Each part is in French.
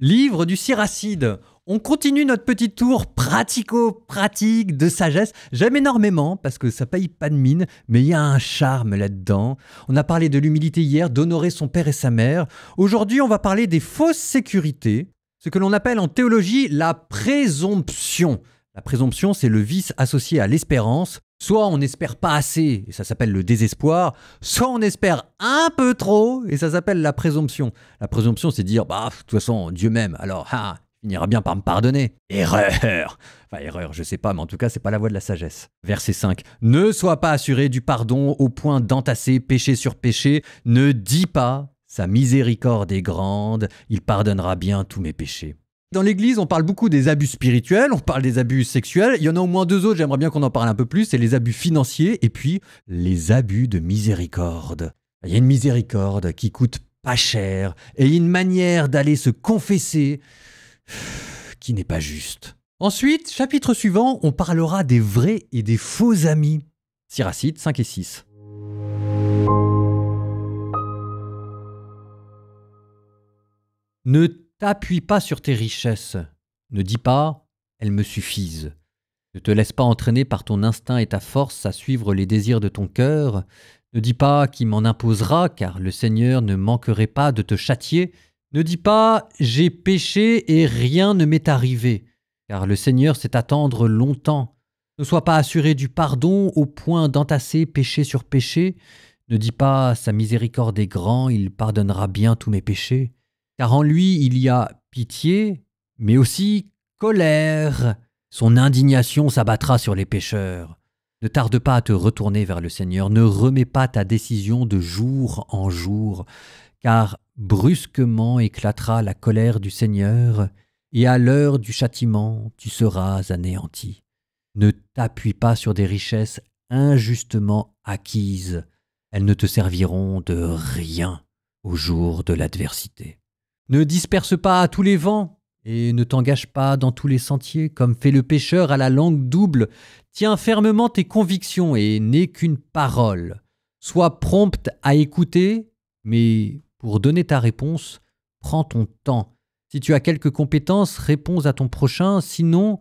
Livre du Siracide. On continue notre petit tour pratico-pratique de sagesse. J'aime énormément parce que ça paye pas de mine, mais il y a un charme là-dedans. On a parlé de l'humilité hier, d'honorer son père et sa mère. Aujourd'hui, on va parler des fausses sécurités, ce que l'on appelle en théologie la présomption. La présomption, c'est le vice associé à l'espérance. Soit on n'espère pas assez, et ça s'appelle le désespoir, soit on espère un peu trop, et ça s'appelle la présomption. La présomption, c'est dire, de toute façon, Dieu m'aime, alors, il finira bien par me pardonner. Erreur. Enfin, erreur, je sais pas, mais en tout cas, c'est pas la voie de la sagesse. Verset 5. Ne sois pas assuré du pardon au point d'entasser péché sur péché. Ne dis pas, sa miséricorde est grande, il pardonnera bien tous mes péchés. Dans l'église, on parle beaucoup des abus spirituels, on parle des abus sexuels. Il y en a au moins deux autres, j'aimerais bien qu'on en parle un peu plus. C'est les abus financiers et puis les abus de miséricorde. Il y a une miséricorde qui coûte pas cher et il y a une manière d'aller se confesser qui n'est pas juste. Ensuite, chapitre suivant, on parlera des vrais et des faux amis. Siracide 5 et 6. Ne t'appuie pas sur tes richesses. Ne dis pas « elles me suffisent ». Ne te laisse pas entraîner par ton instinct et ta force à suivre les désirs de ton cœur. Ne dis pas « qui m'en imposera » car le Seigneur ne manquerait pas de te châtier. Ne dis pas « j'ai péché et rien ne m'est arrivé » car le Seigneur sait attendre longtemps. Ne sois pas assuré du pardon au point d'entasser péché sur péché. Ne dis pas « sa miséricorde est grande, il pardonnera bien tous mes péchés ». Car en lui, il y a pitié, mais aussi colère. Son indignation s'abattra sur les pécheurs. Ne tarde pas à te retourner vers le Seigneur. Ne remets pas ta décision de jour en jour, car brusquement éclatera la colère du Seigneur, et à l'heure du châtiment, tu seras anéanti. Ne t'appuie pas sur des richesses injustement acquises. Elles ne te serviront de rien au jour de l'adversité. Ne disperse pas à tous les vents et ne t'engage pas dans tous les sentiers, comme fait le pécheur à la langue double. Tiens fermement tes convictions et n'aie qu'une parole. Sois prompte à écouter, mais pour donner ta réponse, prends ton temps. Si tu as quelques compétences, réponds à ton prochain, sinon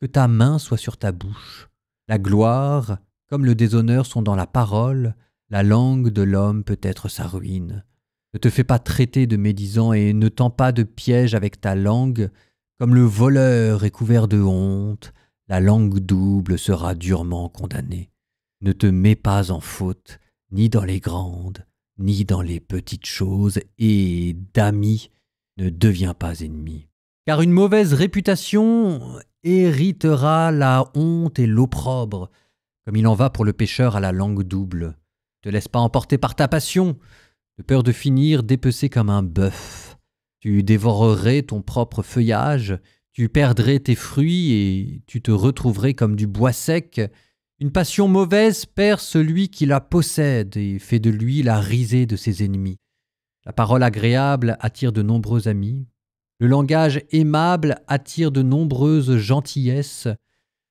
que ta main soit sur ta bouche. La gloire, comme le déshonneur, sont dans la parole. La langue de l'homme peut être sa ruine. Ne te fais pas traiter de médisant et ne tends pas de piège avec ta langue. Comme le voleur est couvert de honte, la langue double sera durement condamnée. Ne te mets pas en faute, ni dans les grandes, ni dans les petites choses, et d'ami, ne deviens pas ennemi. Car une mauvaise réputation héritera la honte et l'opprobre, comme il en va pour le pécheur à la langue double. Ne te laisse pas emporter par ta passion, de peur de finir dépecé comme un bœuf. Tu dévorerais ton propre feuillage, tu perdrais tes fruits et tu te retrouverais comme du bois sec. Une passion mauvaise perd celui qui la possède et fait de lui la risée de ses ennemis. La parole agréable attire de nombreux amis. Le langage aimable attire de nombreuses gentillesses.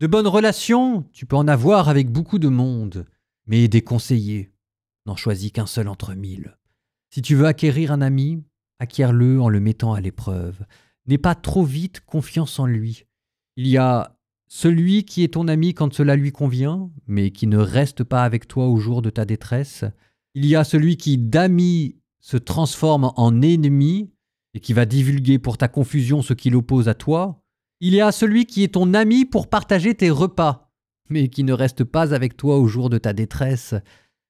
De bonnes relations, tu peux en avoir avec beaucoup de monde, mais des conseillers, n'en choisis qu'un seul entre 1000. Si tu veux acquérir un ami, acquiers-le en le mettant à l'épreuve. N'aie pas trop vite confiance en lui. Il y a celui qui est ton ami quand cela lui convient, mais qui ne reste pas avec toi au jour de ta détresse. Il y a celui qui d'ami se transforme en ennemi et qui va divulguer pour ta confusion ce qui l'oppose à toi. Il y a celui qui est ton ami pour partager tes repas, mais qui ne reste pas avec toi au jour de ta détresse.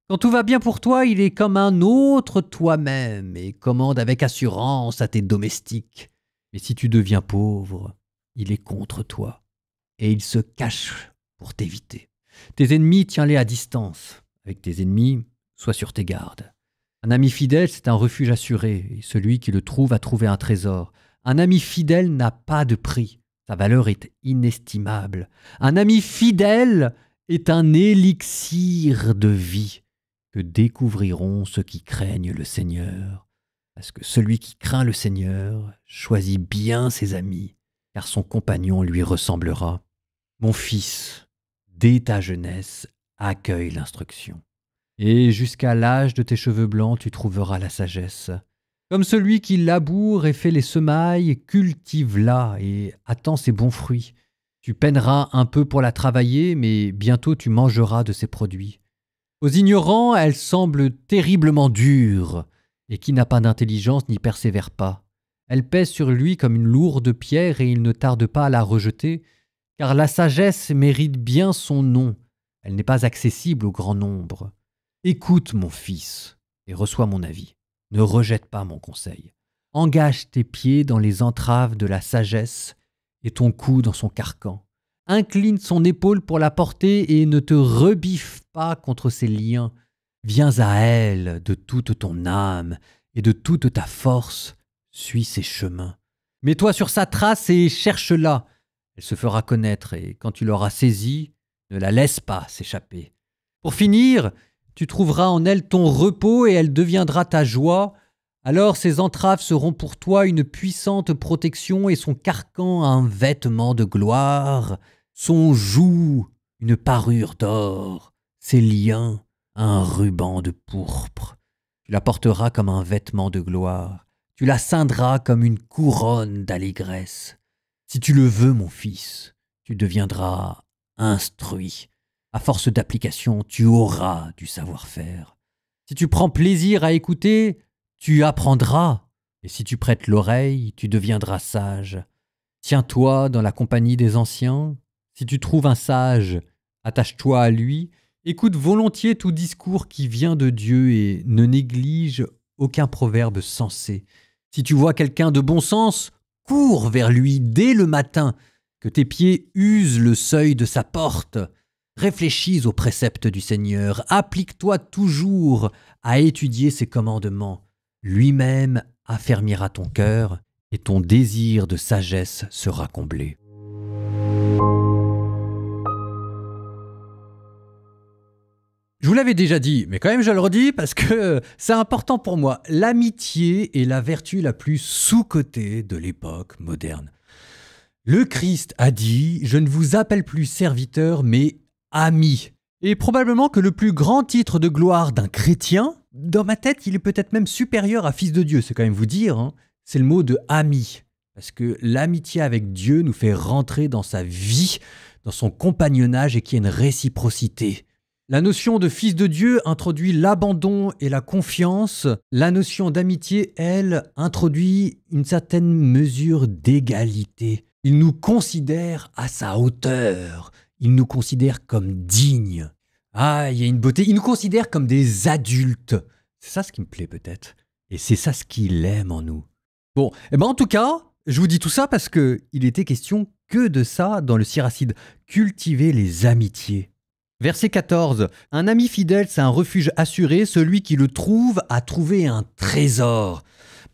Quand tout va bien pour toi, il est comme un autre toi-même et commande avec assurance à tes domestiques. Mais si tu deviens pauvre, il est contre toi et il se cache pour t'éviter. Tes ennemis, tiens-les à distance. Avec tes ennemis, sois sur tes gardes. Un ami fidèle, c'est un refuge assuré et celui qui le trouve a trouvé un trésor. Un ami fidèle n'a pas de prix. Sa valeur est inestimable. Un ami fidèle est un élixir de vie que découvriront ceux qui craignent le Seigneur. Parce que celui qui craint le Seigneur choisit bien ses amis, car son compagnon lui ressemblera. Mon fils, dès ta jeunesse, accueille l'instruction. Et jusqu'à l'âge de tes cheveux blancs, tu trouveras la sagesse. Comme celui qui laboure et fait les semailles, cultive-la et attends ses bons fruits. Tu peineras un peu pour la travailler, mais bientôt tu mangeras de ses produits. Aux ignorants, elle semble terriblement dure, et qui n'a pas d'intelligence n'y persévère pas. Elle pèse sur lui comme une lourde pierre et il ne tarde pas à la rejeter, car la sagesse mérite bien son nom. Elle n'est pas accessible au grand nombre. Écoute, mon fils, et reçois mon avis. Ne rejette pas mon conseil. Engage tes pieds dans les entraves de la sagesse et ton cou dans son carcan. Incline son épaule pour la porter et ne te rebiffe pas contre ses liens. Viens à elle de toute ton âme et de toute ta force. Suis ses chemins. Mets-toi sur sa trace et cherche-la. Elle se fera connaître et quand tu l'auras saisie, ne la laisse pas s'échapper. Pour finir, tu trouveras en elle ton repos et elle deviendra ta joie. Alors ses entraves seront pour toi une puissante protection et son carcan un vêtement de gloire, son joug une parure d'or, ses liens un ruban de pourpre. Tu la porteras comme un vêtement de gloire, tu la ceindras comme une couronne d'allégresse. Si tu le veux, mon fils, tu deviendras instruit. À force d'application, tu auras du savoir-faire. Si tu prends plaisir à écouter, tu apprendras. Et si tu prêtes l'oreille, tu deviendras sage. Tiens-toi dans la compagnie des anciens. Si tu trouves un sage, attache-toi à lui. Écoute volontiers tout discours qui vient de Dieu et ne néglige aucun proverbe sensé. Si tu vois quelqu'un de bon sens, cours vers lui dès le matin, que tes pieds usent le seuil de sa porte. Réfléchis aux préceptes du Seigneur, applique-toi toujours à étudier ses commandements. Lui-même affermira ton cœur et ton désir de sagesse sera comblé. Je vous l'avais déjà dit, mais quand même je le redis parce que c'est important pour moi. L'amitié est la vertu la plus sous-cotée de l'époque moderne. Le Christ a dit « Je ne vous appelle plus serviteur, mais ami ». Et probablement que le plus grand titre de gloire d'un chrétien, dans ma tête, il est peut-être même supérieur à fils de Dieu, c'est quand même vous dire, hein, c'est le mot de ami. Parce que l'amitié avec Dieu nous fait rentrer dans sa vie, dans son compagnonnage et qu'il y a une réciprocité. La notion de fils de Dieu introduit l'abandon et la confiance. La notion d'amitié, elle, introduit une certaine mesure d'égalité. Il nous considère à sa hauteur. Il nous considère comme dignes. Ah, il y a une beauté. Il nous considère comme des adultes. C'est ça ce qui me plaît peut-être. Et c'est ça ce qu'il aime en nous. Bon, et ben en tout cas, je vous dis tout ça parce qu'il était question que de ça dans le Siracide. Cultiver les amitiés. Verset 14. Un ami fidèle, c'est un refuge assuré. Celui qui le trouve a trouvé un trésor.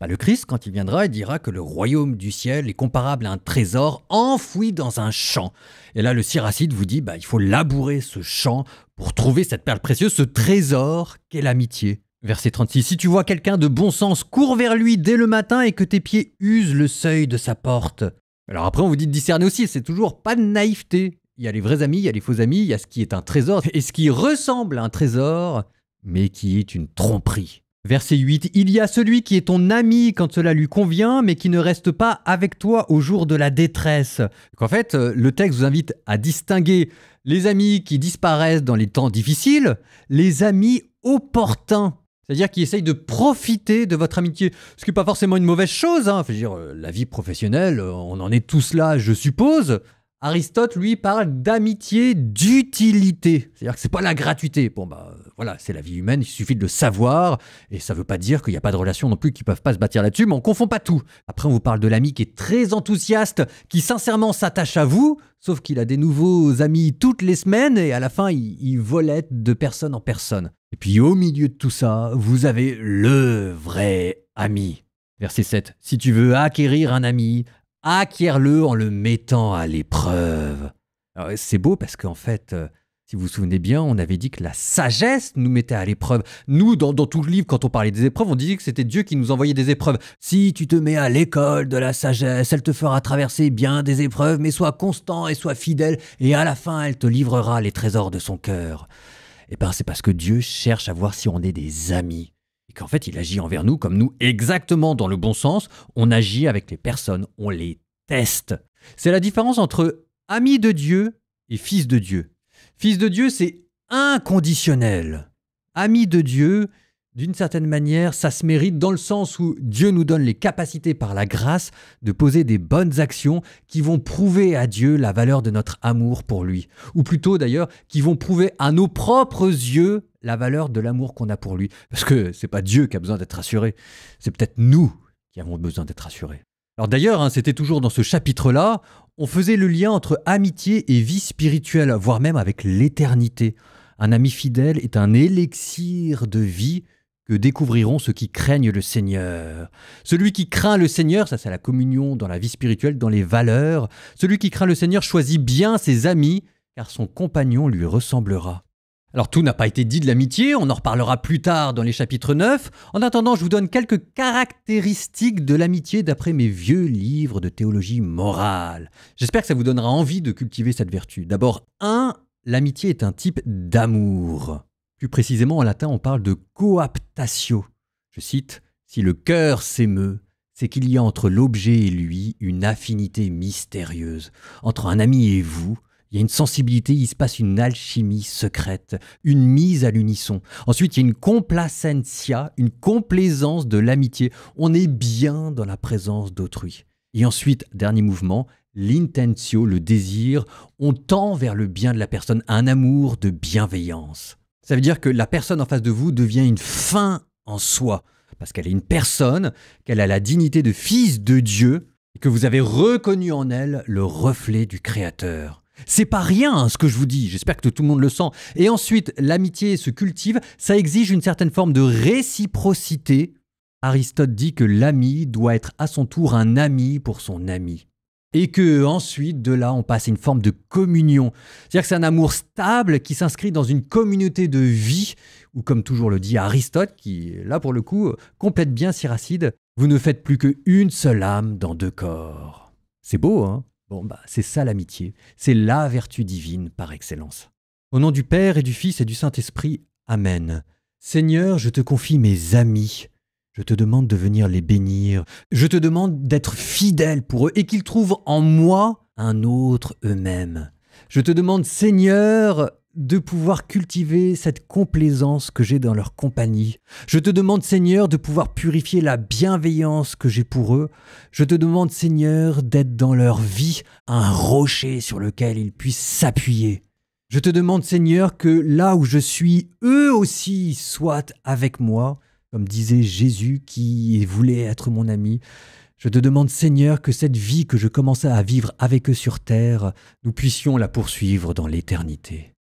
Le Christ, quand il viendra, il dira que le royaume du ciel est comparable à un trésor enfoui dans un champ. Et là, le Siracide vous dit, il faut labourer ce champ pour trouver cette perle précieuse, ce trésor qu'est l'amitié. Verset 36. Si tu vois quelqu'un de bon sens, cours vers lui dès le matin et que tes pieds usent le seuil de sa porte. Alors après, on vous dit de discerner aussi, c'est toujours pas de naïveté. Il y a les vrais amis, il y a les faux amis, il y a ce qui est un trésor et ce qui ressemble à un trésor, mais qui est une tromperie. Verset 8, il y a celui qui est ton ami quand cela lui convient, mais qui ne reste pas avec toi au jour de la détresse. Donc en fait, le texte vous invite à distinguer les amis qui disparaissent dans les temps difficiles, les amis opportuns. C'est-à-dire qui essayent de profiter de votre amitié. Ce qui n'est pas forcément une mauvaise chose. Hein. La vie professionnelle, on en est tous là, je suppose. Aristote, lui, parle d'amitié d'utilité. C'est-à-dire que c'est pas la gratuité. Voilà, c'est la vie humaine, il suffit de le savoir. Et ça veut pas dire qu'il n'y a pas de relations non plus qui peuvent pas se bâtir là-dessus, mais on confond pas tout. Après, on vous parle de l'ami qui est très enthousiaste, qui sincèrement s'attache à vous, sauf qu'il a des nouveaux amis toutes les semaines et à la fin, il volette de personne en personne. Et puis, au milieu de tout ça, vous avez le vrai ami. Verset 7. Si tu veux acquérir un ami, acquiers-le en le mettant à l'épreuve. Alors, c'est beau parce qu'en fait, si vous vous souvenez bien, on avait dit que la sagesse nous mettait à l'épreuve. Nous, dans tout le livre, quand on parlait des épreuves, on disait que c'était Dieu qui nous envoyait des épreuves. Si tu te mets à l'école de la sagesse, elle te fera traverser bien des épreuves, mais sois constant et sois fidèle, et à la fin, elle te livrera les trésors de son cœur. C'est parce que Dieu cherche à voir si on est des amis. Et qu'en fait, il agit envers nous comme nous, exactement dans le bon sens. On agit avec les personnes, on les teste. C'est la différence entre ami de Dieu et fils de Dieu. Fils de Dieu, c'est inconditionnel. Ami de Dieu, d'une certaine manière, ça se mérite dans le sens où Dieu nous donne les capacités par la grâce de poser des bonnes actions qui vont prouver à Dieu la valeur de notre amour pour lui. Ou plutôt d'ailleurs, qui vont prouver à nos propres yeux la valeur de l'amour qu'on a pour lui. Parce que c'est pas Dieu qui a besoin d'être rassuré, c'est peut-être nous qui avons besoin d'être rassurés. Alors d'ailleurs, c'était toujours dans ce chapitre-là, on faisait le lien entre amitié et vie spirituelle, voire même avec l'éternité. Un ami fidèle est un élixir de vie que découvriront ceux qui craignent le Seigneur. Celui qui craint le Seigneur, ça c'est la communion dans la vie spirituelle, dans les valeurs. Celui qui craint le Seigneur choisit bien ses amis, car son compagnon lui ressemblera. Alors tout n'a pas été dit de l'amitié, on en reparlera plus tard dans les chapitres 9. En attendant, je vous donne quelques caractéristiques de l'amitié d'après mes vieux livres de théologie morale. J'espère que ça vous donnera envie de cultiver cette vertu. D'abord, 1. L'amitié est un type d'amour. Plus précisément, en latin, on parle de coaptatio. Je cite, « Si le cœur s'émeut, c'est qu'il y a entre l'objet et lui une affinité mystérieuse. Entre un ami et vous, il y a une sensibilité, il se passe une alchimie secrète, une mise à l'unisson. Ensuite, il y a une complacentia, une complaisance de l'amitié. On est bien dans la présence d'autrui. Et ensuite, dernier mouvement, l'intentio, le désir. On tend vers le bien de la personne, un amour de bienveillance. Ça veut dire que la personne en face de vous devient une fin en soi, parce qu'elle est une personne, qu'elle a la dignité de fils de Dieu, et que vous avez reconnu en elle le reflet du Créateur. C'est pas rien ce que je vous dis, j'espère que tout le monde le sent. Et ensuite, l'amitié se cultive, ça exige une certaine forme de réciprocité. Aristote dit que l'ami doit être à son tour un ami pour son ami. Et que ensuite, de là, on passe à une forme de communion. C'est-à-dire que c'est un amour stable qui s'inscrit dans une communauté de vie, ou comme toujours le dit Aristote, qui, là pour le coup, complète bien Siracide, vous ne faites plus qu'une seule âme dans 2 corps. C'est beau, hein? Bon, c'est ça l'amitié. C'est la vertu divine par excellence. Au nom du Père et du Fils et du Saint-Esprit, Amen. Seigneur, je te confie mes amis. Je te demande de venir les bénir. Je te demande d'être fidèle pour eux et qu'ils trouvent en moi un autre eux-mêmes. Je te demande, Seigneur, de pouvoir cultiver cette complaisance que j'ai dans leur compagnie. Je te demande, Seigneur, de pouvoir purifier la bienveillance que j'ai pour eux. Je te demande, Seigneur, d'être dans leur vie un rocher sur lequel ils puissent s'appuyer. Je te demande, Seigneur, que là où je suis, eux aussi soient avec moi, comme disait Jésus qui voulait être mon ami. Je te demande, Seigneur, que cette vie que je commençais à vivre avec eux sur terre, nous puissions la poursuivre dans l'éternité.